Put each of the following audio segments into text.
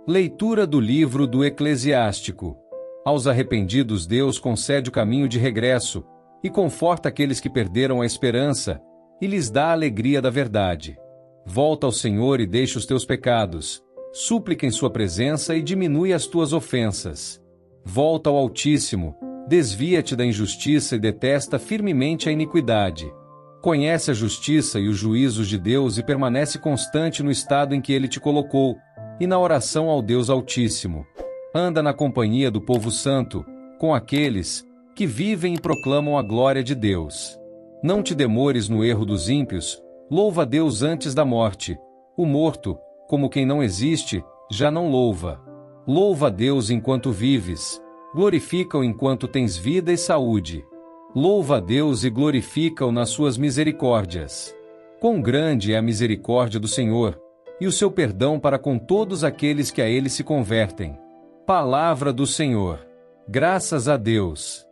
Leitura do livro do Eclesiástico. Aos arrependidos Deus concede o caminho de regresso, e conforta aqueles que perderam a esperança, e lhes dá a alegria da verdade. Volta ao Senhor e deixa os teus pecados, súplica em sua presença e diminui as tuas ofensas. Volta ao Altíssimo, desvia-te da injustiça e detesta firmemente a iniquidade. Conhece a justiça e os juízos de Deus e permanece constante no estado em que Ele te colocou, e na oração ao Deus Altíssimo. Anda na companhia do povo santo, com aqueles que vivem e proclamam a glória de Deus. Não te demores no erro dos ímpios, louva a Deus antes da morte. O morto, como quem não existe, já não louva. Louva a Deus enquanto vives, glorifica-o enquanto tens vida e saúde. Louva a Deus e glorifica-o nas suas misericórdias. Quão grande é a misericórdia do Senhor, e o seu perdão para com todos aqueles que a Ele se convertem. Palavra do Senhor. Graças a Deus.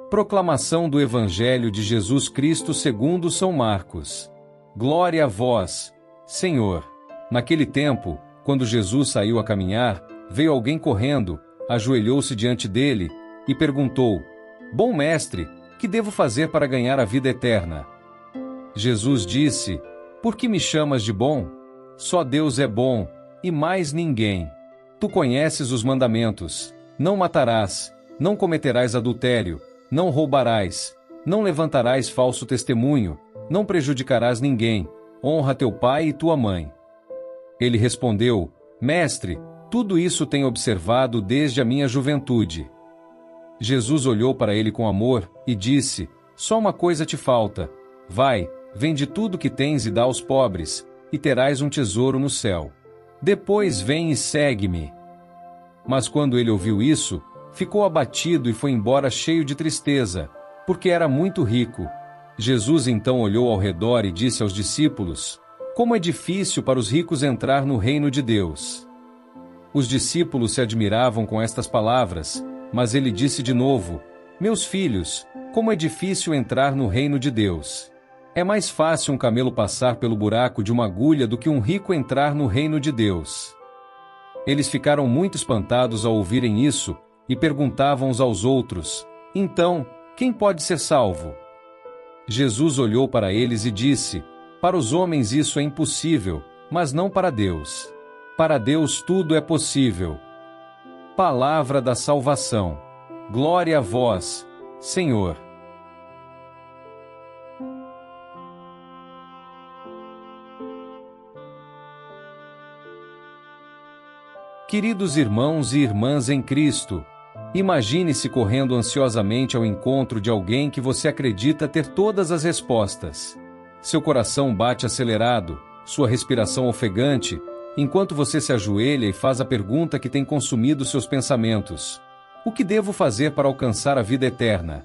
Proclamação do Evangelho de Jesus Cristo segundo São Marcos. Glória a vós, Senhor. Naquele tempo, quando Jesus saiu a caminhar, veio alguém correndo, ajoelhou-se diante dele e perguntou: Bom mestre, que devo fazer para ganhar a vida eterna? Jesus disse: Por que me chamas de bom? Só Deus é bom, e mais ninguém. Tu conheces os mandamentos: não matarás, não cometerás adultério, não roubarás, não levantarás falso testemunho, não prejudicarás ninguém, honra teu pai e tua mãe. Ele respondeu: Mestre, tudo isso tenho observado desde a minha juventude. Jesus olhou para ele com amor e disse: Só uma coisa te falta. Vai, vende tudo que tens e dá aos pobres, e terás um tesouro no céu. Depois vem e segue-me. Mas quando ele ouviu isso, ficou abatido e foi embora cheio de tristeza, porque era muito rico. Jesus então olhou ao redor e disse aos discípulos: Como é difícil para os ricos entrar no reino de Deus. Os discípulos se admiravam com estas palavras, mas ele disse de novo: Meus filhos, como é difícil entrar no reino de Deus. É mais fácil um camelo passar pelo buraco de uma agulha do que um rico entrar no reino de Deus. Eles ficaram muito espantados ao ouvirem isso, e perguntavam uns aos outros: Então, quem pode ser salvo? Jesus olhou para eles e disse: Para os homens isso é impossível, mas não para Deus. Para Deus tudo é possível. Palavra da salvação. Glória a vós, Senhor. Queridos irmãos e irmãs em Cristo, imagine-se correndo ansiosamente ao encontro de alguém que você acredita ter todas as respostas. Seu coração bate acelerado, sua respiração ofegante, enquanto você se ajoelha e faz a pergunta que tem consumido seus pensamentos: O que devo fazer para alcançar a vida eterna?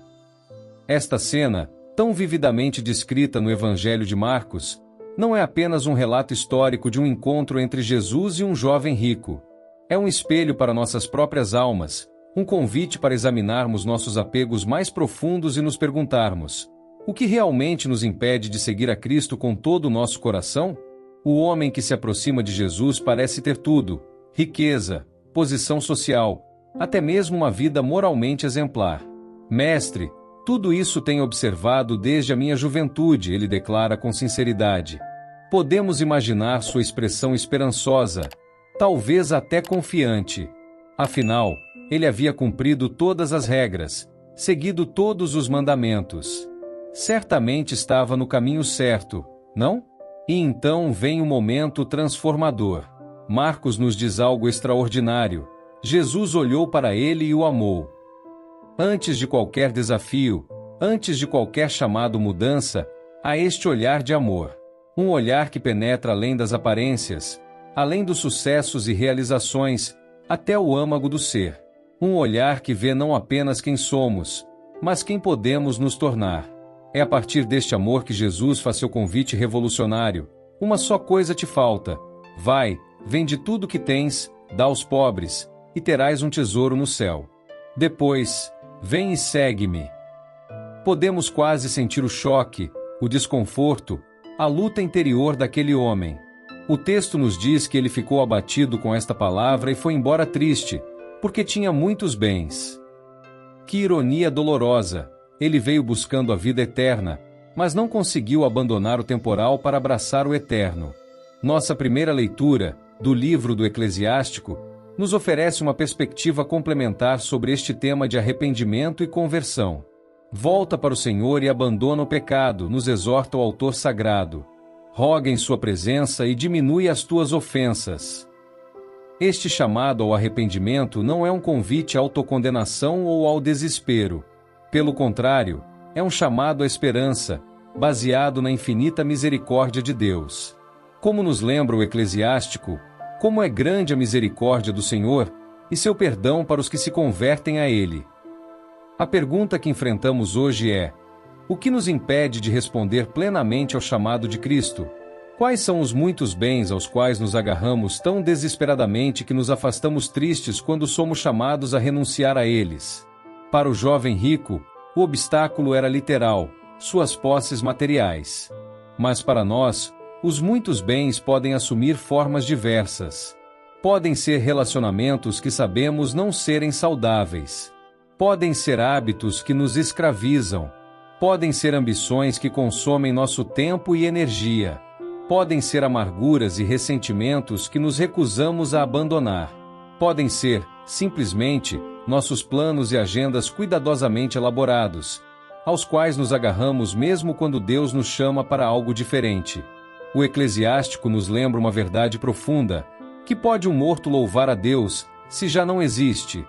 Esta cena, tão vividamente descrita no Evangelho de Marcos, não é apenas um relato histórico de um encontro entre Jesus e um jovem rico. É um espelho para nossas próprias almas, um convite para examinarmos nossos apegos mais profundos e nos perguntarmos: o que realmente nos impede de seguir a Cristo com todo o nosso coração? O homem que se aproxima de Jesus parece ter tudo: riqueza, posição social, até mesmo uma vida moralmente exemplar. Mestre, tudo isso tenho observado desde a minha juventude, ele declara com sinceridade. Podemos imaginar sua expressão esperançosa, talvez até confiante. Afinal, ele havia cumprido todas as regras, seguido todos os mandamentos. Certamente estava no caminho certo, não? E então vem o momento transformador. Marcos nos diz algo extraordinário. Jesus olhou para ele e o amou. Antes de qualquer desafio, antes de qualquer chamado mudança, há este olhar de amor. Um olhar que penetra além das aparências, além dos sucessos e realizações, até o âmago do ser. Um olhar que vê não apenas quem somos, mas quem podemos nos tornar. É a partir deste amor que Jesus faz seu convite revolucionário. Uma só coisa te falta. Vai, vende tudo que tens, dá aos pobres, e terás um tesouro no céu. Depois, vem e segue-me. Podemos quase sentir o choque, o desconforto, a luta interior daquele homem. O texto nos diz que ele ficou abatido com esta palavra e foi embora triste, porque tinha muitos bens. Que ironia dolorosa! Ele veio buscando a vida eterna, mas não conseguiu abandonar o temporal para abraçar o eterno. Nossa primeira leitura, do livro do Eclesiástico, nos oferece uma perspectiva complementar sobre este tema de arrependimento e conversão. Volta para o Senhor e abandona o pecado, nos exorta o autor sagrado. Roga em sua presença e diminui as tuas ofensas. Este chamado ao arrependimento não é um convite à autocondenação ou ao desespero. Pelo contrário, é um chamado à esperança, baseado na infinita misericórdia de Deus. Como nos lembra o Eclesiástico, como é grande a misericórdia do Senhor e seu perdão para os que se convertem a Ele. A pergunta que enfrentamos hoje é: o que nos impede de responder plenamente ao chamado de Cristo? Quais são os muitos bens aos quais nos agarramos tão desesperadamente que nos afastamos tristes quando somos chamados a renunciar a eles? Para o jovem rico, o obstáculo era literal, suas posses materiais. Mas para nós, os muitos bens podem assumir formas diversas. Podem ser relacionamentos que sabemos não serem saudáveis. Podem ser hábitos que nos escravizam. Podem ser ambições que consomem nosso tempo e energia. Podem ser amarguras e ressentimentos que nos recusamos a abandonar. Podem ser, simplesmente, nossos planos e agendas cuidadosamente elaborados, aos quais nos agarramos mesmo quando Deus nos chama para algo diferente. O Eclesiástico nos lembra uma verdade profunda: que pode um morto louvar a Deus, se já não existe?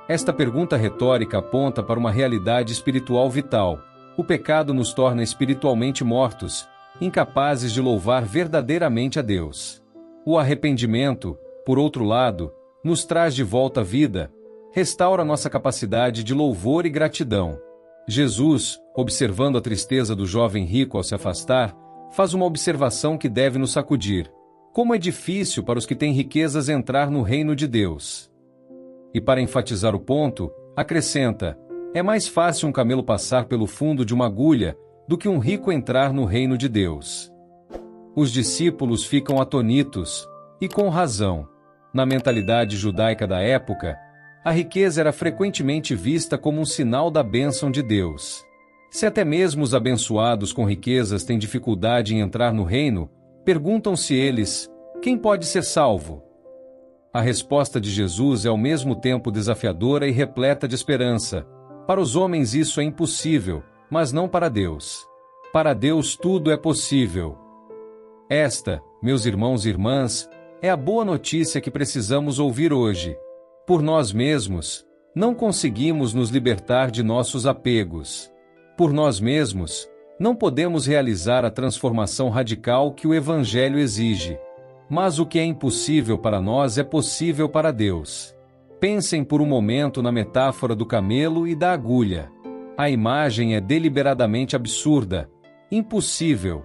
Esta pergunta retórica aponta para uma realidade espiritual vital. O pecado nos torna espiritualmente mortos, incapazes de louvar verdadeiramente a Deus. O arrependimento, por outro lado, nos traz de volta a vida, restaura nossa capacidade de louvor e gratidão. Jesus, observando a tristeza do jovem rico ao se afastar, faz uma observação que deve nos sacudir: como é difícil para os que têm riquezas entrar no reino de Deus. E para enfatizar o ponto, acrescenta: é mais fácil um camelo passar pelo fundo de uma agulha do que um rico entrar no reino de Deus. Os discípulos ficam atonitos, e com razão. Na mentalidade judaica da época, a riqueza era frequentemente vista como um sinal da bênção de Deus. Se até mesmo os abençoados com riquezas têm dificuldade em entrar no reino, perguntam-se eles: quem pode ser salvo? A resposta de Jesus é ao mesmo tempo desafiadora e repleta de esperança. Para os homens isso é impossível, mas não para Deus. Para Deus tudo é possível. Esta, meus irmãos e irmãs, é a boa notícia que precisamos ouvir hoje. Por nós mesmos, não conseguimos nos libertar de nossos apegos. Por nós mesmos, não podemos realizar a transformação radical que o Evangelho exige. Mas o que é impossível para nós é possível para Deus. Pensem por um momento na metáfora do camelo e da agulha. A imagem é deliberadamente absurda, impossível.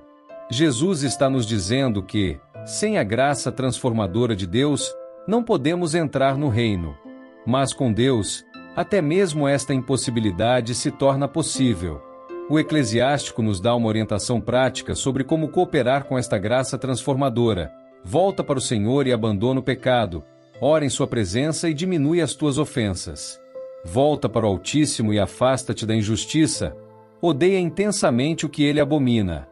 Jesus está nos dizendo que, sem a graça transformadora de Deus, não podemos entrar no reino. Mas com Deus, até mesmo esta impossibilidade se torna possível. O Eclesiástico nos dá uma orientação prática sobre como cooperar com esta graça transformadora. Volta para o Senhor e abandona o pecado. Ora em sua presença e diminui as tuas ofensas. Volta para o Altíssimo e afasta-te da injustiça. Odeia intensamente o que ele abomina.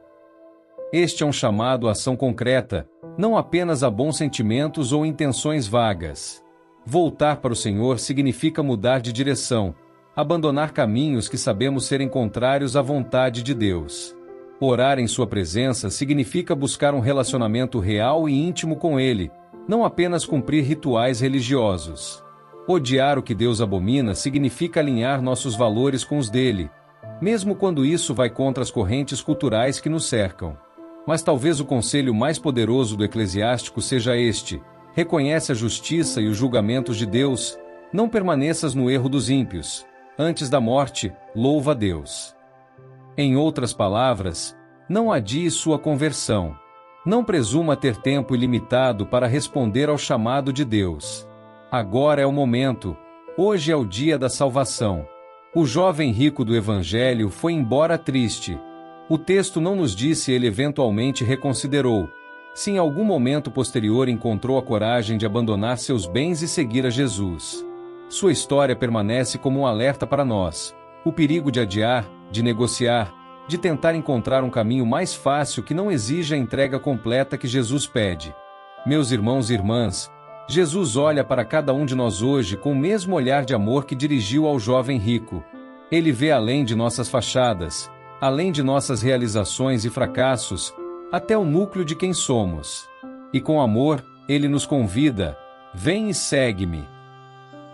Este é um chamado à ação concreta, não apenas a bons sentimentos ou intenções vagas. Voltar para o Senhor significa mudar de direção, abandonar caminhos que sabemos serem contrários à vontade de Deus. Orar em sua presença significa buscar um relacionamento real e íntimo com Ele, não apenas cumprir rituais religiosos. Odiar o que Deus abomina significa alinhar nossos valores com os dele, mesmo quando isso vai contra as correntes culturais que nos cercam. Mas talvez o conselho mais poderoso do Eclesiástico seja este: reconhece a justiça e os julgamentos de Deus, não permaneças no erro dos ímpios. Antes da morte, louva a Deus. Em outras palavras, não adie sua conversão. Não presuma ter tempo ilimitado para responder ao chamado de Deus. Agora é o momento. Hoje é o dia da salvação. O jovem rico do Evangelho foi embora triste. O texto não nos diz se ele eventualmente reconsiderou, se em algum momento posterior encontrou a coragem de abandonar seus bens e seguir a Jesus. Sua história permanece como um alerta para nós: o perigo de adiar, de negociar, de tentar encontrar um caminho mais fácil que não exija a entrega completa que Jesus pede. Meus irmãos e irmãs, Jesus olha para cada um de nós hoje com o mesmo olhar de amor que dirigiu ao jovem rico. Ele vê além de nossas fachadas, além de nossas realizações e fracassos, até o núcleo de quem somos. E com amor, ele nos convida: vem e segue-me.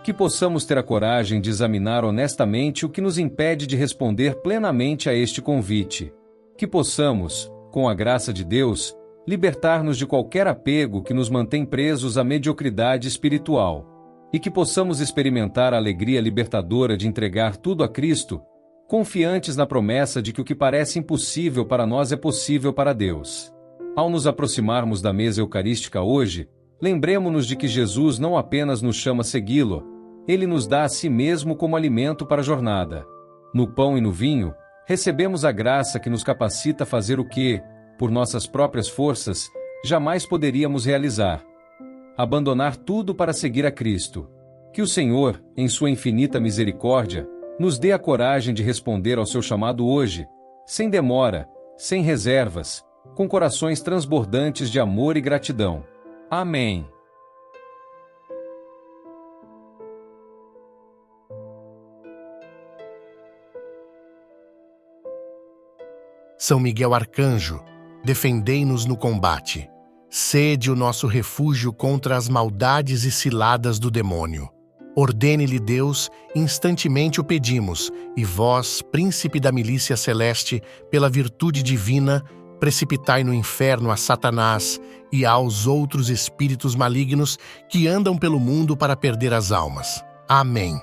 Que possamos ter a coragem de examinar honestamente o que nos impede de responder plenamente a este convite. Que possamos, com a graça de Deus, libertar-nos de qualquer apego que nos mantém presos à mediocridade espiritual. E que possamos experimentar a alegria libertadora de entregar tudo a Cristo, confiantes na promessa de que o que parece impossível para nós é possível para Deus. Ao nos aproximarmos da mesa eucarística hoje, lembremo-nos de que Jesus não apenas nos chama a segui-lo, ele nos dá a si mesmo como alimento para a jornada. No pão e no vinho, recebemos a graça que nos capacita a fazer o que, por nossas próprias forças, jamais poderíamos realizar: abandonar tudo para seguir a Cristo. Que o Senhor, em sua infinita misericórdia, nos dê a coragem de responder ao seu chamado hoje, sem demora, sem reservas, com corações transbordantes de amor e gratidão. Amém. São Miguel Arcanjo, defendei-nos no combate. Sede o nosso refúgio contra as maldades e ciladas do demônio. Ordene-lhe Deus, instantemente o pedimos, e vós, príncipe da milícia celeste, pela virtude divina, precipitai no inferno a Satanás e aos outros espíritos malignos que andam pelo mundo para perder as almas. Amém.